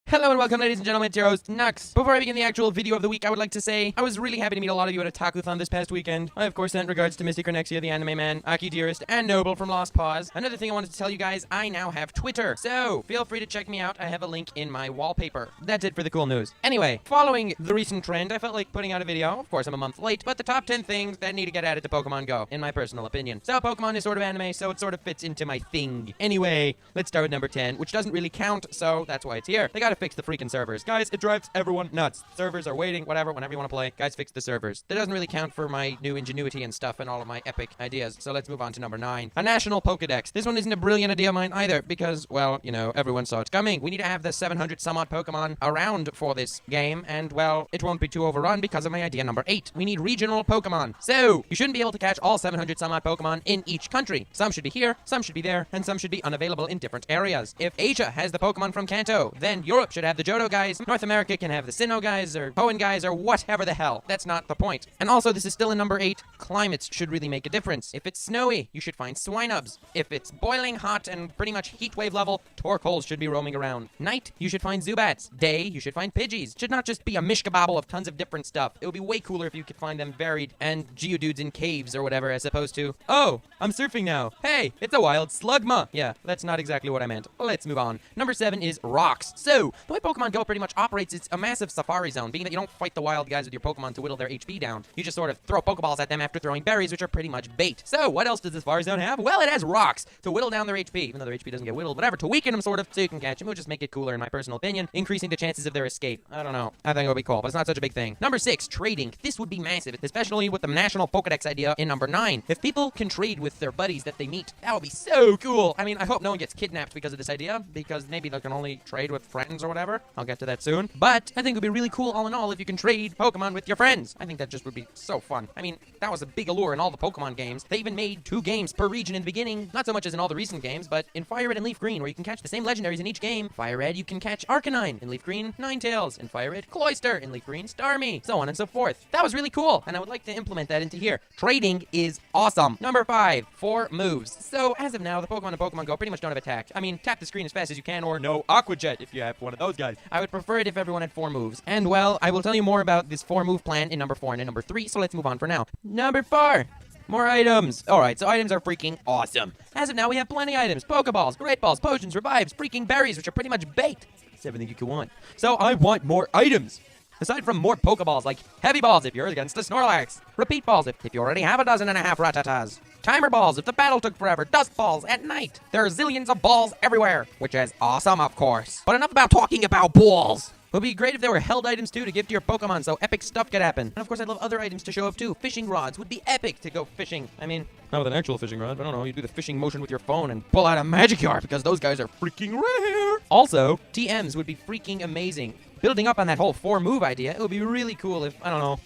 Hello and welcome, ladies and gentlemen, to your host, Nux. Before I begin the actual video of the week, I would like to say I was really happy to meet a lot of you at a Takuthon this past weekend. I, of course, sent regards to Mystic Cornexia, the anime man, Aki Dearest, and Noble from Lost Paws. Another thing I wanted to tell you guys, I now have Twitter, so feel free to check me out. I have a link in my wallpaper. That's it for the cool news. Anyway, following the recent trend, I felt like putting out a video. Of course, I'm a month late, but the top 10 things that need to get added to Pokemon Go, in my personal opinion. So, Pokemon is sort of anime, so it sort of fits into my thing. Anyway, let's start with number 10, which doesn't really count, so that's why it's here. They gotta fix the freaking servers. Guys, it drives everyone nuts. Servers are waiting, whatever, whenever you want to play. Guys, fix the servers. That doesn't really count for my new ingenuity and stuff and all of my epic ideas. So let's move on to number 9. A national Pokedex. This one isn't a brilliant idea of mine either because, well, you know, everyone saw it coming. We need to have the 700 some odd Pokemon around for this game, and, well, it won't be too overrun because of my idea number 8. We need regional Pokemon. So, you shouldn't be able to catch all 700 some odd Pokemon in each country. Some should be here, some should be there, and some should be unavailable in different areas. If Asia has the Pokemon from Kanto, then Europe should have the Johto guys, North America can have the Sinnoh guys, or Hoenn guys, or whatever the hell. That's not the point. And also, this is still in number 8, climates should really make a difference. If it's snowy, you should find Swinubs. If it's boiling hot and pretty much heat wave level, Torkoals should be roaming around. Night, you should find Zubats. Day, you should find Pidgeys. It should not just be a mishkabobble of tons of different stuff. It would be way cooler if you could find them varied and Geodudes in caves or whatever, as opposed to, oh, I'm surfing now. Hey, it's a wild Slugma. Yeah, that's not exactly what I meant. Let's move on. Number 7 is rocks. So, the way Pokemon Go pretty much operates, it's a massive safari zone, being that you don't fight the wild guys with your Pokemon to whittle their HP down. You just sort of throw Pokeballs at them after throwing berries, which are pretty much bait. So, what else does this safari zone have? Well, it has rocks to whittle down their HP, even though their HP doesn't get whittled, whatever, to weaken them sort of, so you can catch them. It would just make it cooler, in my personal opinion, increasing the chances of their escape. I don't know. I think it would be cool, but it's not such a big thing. Number 6, trading. This would be massive, especially with the national Pokedex idea in number 9. If people can trade with their buddies that they meet, that would be so cool. I mean, I hope no one gets kidnapped because of this idea, because maybe they can only trade with friends or whatever. I'll get to that soon. But I think it would be really cool all in all if you can trade Pokemon with your friends. I think that just would be so fun. I mean, that was a big allure in all the Pokemon games. They even made 2 games per region in the beginning. Not so much as in all the recent games, but in Fire Red and Leaf Green, where you can catch the same legendaries in each game. Fire Red, you can catch Arcanine. In Leaf Green, Ninetales. In Fire Red, Cloyster. In Leaf Green, Starmie. So on and so forth. That was really cool, and I would like to implement that into here. Trading is awesome. Number 5, 4 moves. So, as of now, the Pokemon in Pokemon Go pretty much don't have attack. I mean, tap the screen as fast as you can, or no Aqua Jet if you have one of those guys. I would prefer it if everyone had 4 moves. And, well, I will tell you more about this 4-move plan in number 4 and in number 3, so let's move on for now. Number 4. More items. Alright, so items are freaking awesome. As of now, we have plenty of items. Pokeballs, Great Balls, Potions, Revives, freaking berries, which are pretty much bait. That's everything you could want. So I want more items. Aside from more Pokeballs, like Heavy Balls if you're against the Snorlax. Repeat Balls if you already have 12.5 Rattatas. Timer Balls if the battle took forever. Dust Balls at night. There are zillions of balls everywhere, which is awesome, of course. But enough about talking about balls. It would be great if there were held items too to give to your Pokemon so epic stuff could happen. And of course I'd love other items to show up too. Fishing rods would be epic to go fishing. I mean, not with an actual fishing rod, but I don't know, you do the fishing motion with your phone and pull out a Magikarp because those guys are freaking rare. Also, TMs would be freaking amazing. Building up on that whole 4-move idea, it would be really cool if, I don't know,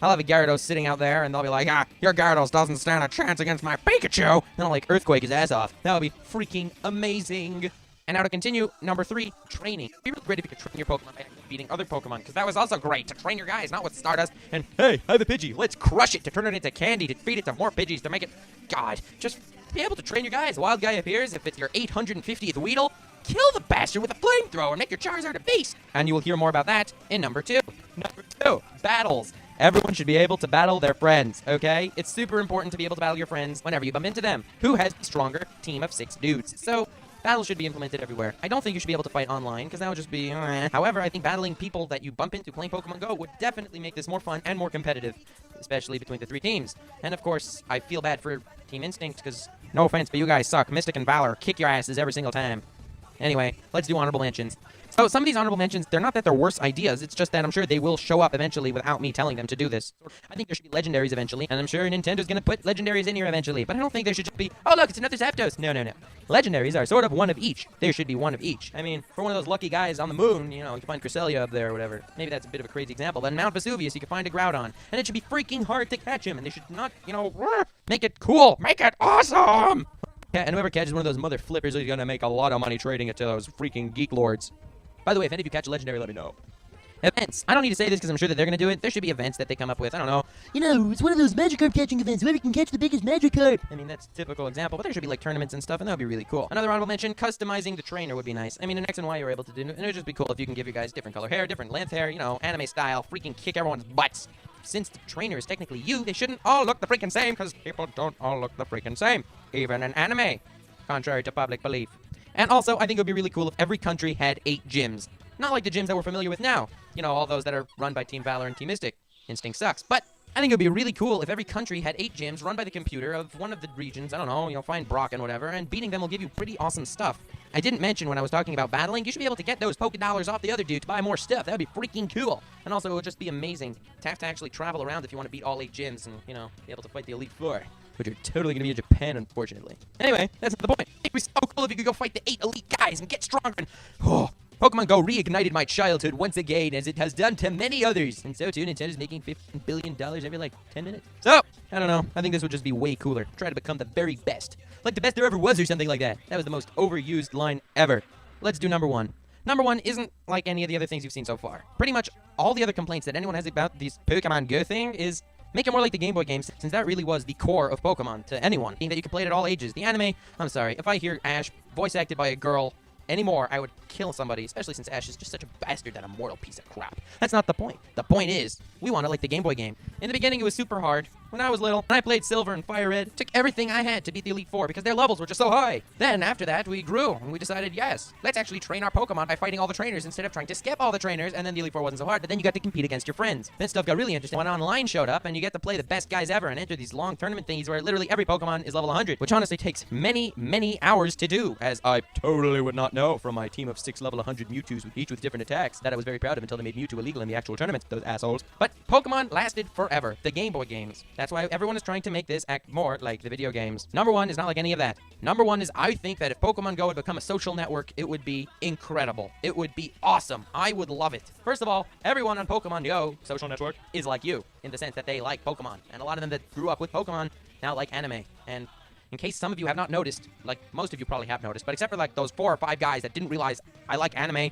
I'll have a Gyarados sitting out there and they'll be like, your Gyarados doesn't stand a chance against my Pikachu. And I'll like Earthquake his ass off. That would be freaking amazing. And now to continue, number 3, training. It'd be really great if you could train your Pokemon by beating other Pokemon, because that was also great, to train your guys, not with Stardust. And, hey, I have a Pidgey, let's crush it, to turn it into candy, to feed it to more Pidgeys, to make it, God, just be able to train your guys. A wild guy appears, if it's your 850th Weedle, kill the bastard with a flamethrower, make your Charizard a beast. And you will hear more about that in number 2. Number 2, battles. Everyone should be able to battle their friends, okay? It's super important to be able to battle your friends whenever you bump into them. Who has a stronger team of 6 dudes? So, battles should be implemented everywhere. I don't think you should be able to fight online, because that would just be However, I think battling people that you bump into playing Pokemon Go would definitely make this more fun and more competitive, especially between the 3 teams. And of course, I feel bad for Team Instinct, because, no offense, but you guys suck. Mystic and Valor kick your asses every single time. Anyway, let's do honorable mentions. So some of these honorable mentions, they're not that they're worse ideas, it's just that I'm sure they will show up eventually without me telling them to do this. I think there should be legendaries eventually, and I'm sure Nintendo's gonna put legendaries in here eventually, but I don't think there should just be, oh look, it's another Zapdos. No. Legendaries are sort of one of each. There should be one of each. I mean, for one of those lucky guys on the moon, you know, you can find Cresselia up there or whatever. Maybe that's a bit of a crazy example, but in Mount Vesuvius you can find a Groudon, and it should be freaking hard to catch him, and they should not, you know, make it cool, make it awesome! Yeah, and whoever catches one of those mother flippers is gonna make a lot of money trading it to those freaking geek lords. By the way, if any of you catch a legendary, let me know. Events. I don't need to say this because I'm sure that they're going to do it. There should be events that they come up with. I don't know. You know, it's one of those Magikarp catching events. Whoever can catch the biggest Magikarp. I mean, that's a typical example, but there should be like tournaments and stuff, and that would be really cool. Another honorable mention, customizing the trainer would be nice. I mean, in X and Y you were able to do it, and it would just be cool if you can give your guys different color hair, different length hair, you know, anime style, freaking kick everyone's butts. Since the trainer is technically you, they shouldn't all look the freaking same, because people don't all look the freaking same. Even in anime. Contrary to public belief. And also, I think it would be really cool if every country had 8 gyms. Not like the gyms that we're familiar with now. You know, all those that are run by Team Valor and Team Mystic. Instinct sucks. But I think it would be really cool if every country had 8 gyms run by the computer of one of the regions. I don't know, you know, find Brock and whatever, and beating them will give you pretty awesome stuff. I didn't mention when I was talking about battling, you should be able to get those Poké Dollars off the other dude to buy more stuff. That would be freaking cool. And also, it would just be amazing to have to actually travel around if you want to beat all 8 gyms and, you know, be able to fight the Elite Four. Which are totally going to be in Japan, unfortunately. Anyway, that's not the point. It would be so cool if you could go fight the 8 elite guys and get stronger and... Oh, Pokemon Go reignited my childhood once again, as it has done to many others. And so too, Nintendo's making $15 billion every, like, 10 minutes. So, I don't know. I think this would just be way cooler. Try to become the very best. Like the best there ever was or something like that. That was the most overused line ever. Let's do number 1. Number 1 isn't like any of the other things you've seen so far. Pretty much all the other complaints that anyone has about this Pokemon Go thing is... make it more like the Game Boy games, since that really was the core of Pokemon to anyone, being that you could play it at all ages. The anime, I'm sorry, if I hear Ash voice acted by a girl anymore, I would kill somebody, especially since Ash is just such a bastard and a mortal piece of crap. That's not the point. The point is, we want it like the Game Boy game. In the beginning, it was super hard. When I was little, and I played Silver and Fire Red, it took everything I had to beat the Elite Four because their levels were just so high. Then, after that, we grew, and we decided, yes, let's actually train our Pokemon by fighting all the trainers instead of trying to skip all the trainers, and then the Elite Four wasn't so hard, but then you got to compete against your friends. Then stuff got really interesting when online showed up, and you get to play the best guys ever and enter these long tournament thingies where literally every Pokemon is level 100, which honestly takes many, many hours to do, as I totally would not know from my team of 6 level 100 Mewtwo's, each with different attacks, that I was very proud of until they made Mewtwo illegal in the actual tournaments, those assholes. But Pokemon lasted forever. The Game Boy games. That's why everyone is trying to make this act more like the video games. Number 1 is not like any of that. Number 1 is I think that if Pokemon Go would become a social network, it would be incredible. It would be awesome. I would love it. First of all, everyone on Pokemon Go social network is like you, in the sense that they like Pokemon. And a lot of them that grew up with Pokemon now like anime. And in case some of you have not noticed, like most of you probably have noticed, but except for like those 4 or 5 guys that didn't realize I like anime.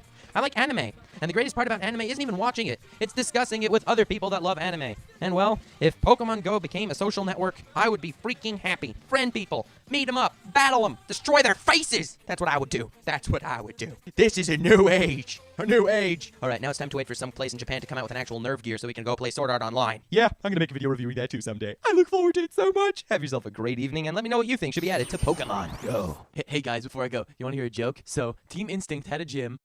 And the greatest part about anime isn't even watching it. It's discussing it with other people that love anime. And well, if Pokemon Go became a social network, I would be freaking happy. Friend people, meet them up, battle them, destroy their faces. That's what I would do. That's what I would do. This is a new age. A new age. All right, now it's time to wait for some place in Japan to come out with an actual Nerve gear so we can go play Sword Art Online. Yeah, I'm gonna make a video reviewing that too someday. I look forward to it so much. Have yourself a great evening and let me know what you think should be added to Pokemon Go. Hey guys, before I go, you want to hear a joke? So, Team Instinct had a gym.